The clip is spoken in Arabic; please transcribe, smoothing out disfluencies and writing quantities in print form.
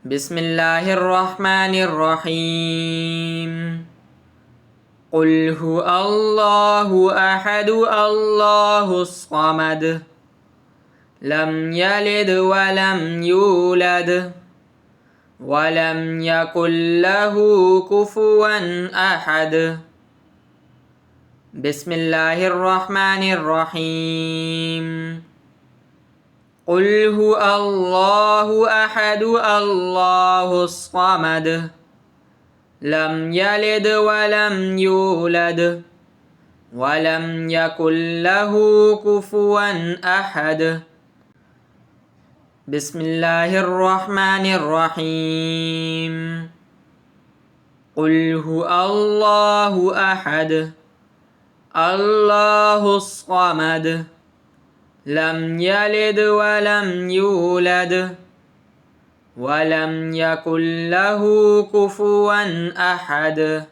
بسم الله الرحمن الرحيم قل هو الله أحد الله الصمد لم يلد ولم يولد ولم يكن له كفوا أحد بسم الله الرحمن الرحيم قل هو الله أحد الله الصمد لم يلد ولم يولد ولم يكن له كفوا أحد بسم الله الرحمن الرحيم قل هو الله أحد الله الصمد لم يلد ولم يولد ولم يكن له كفوا أحد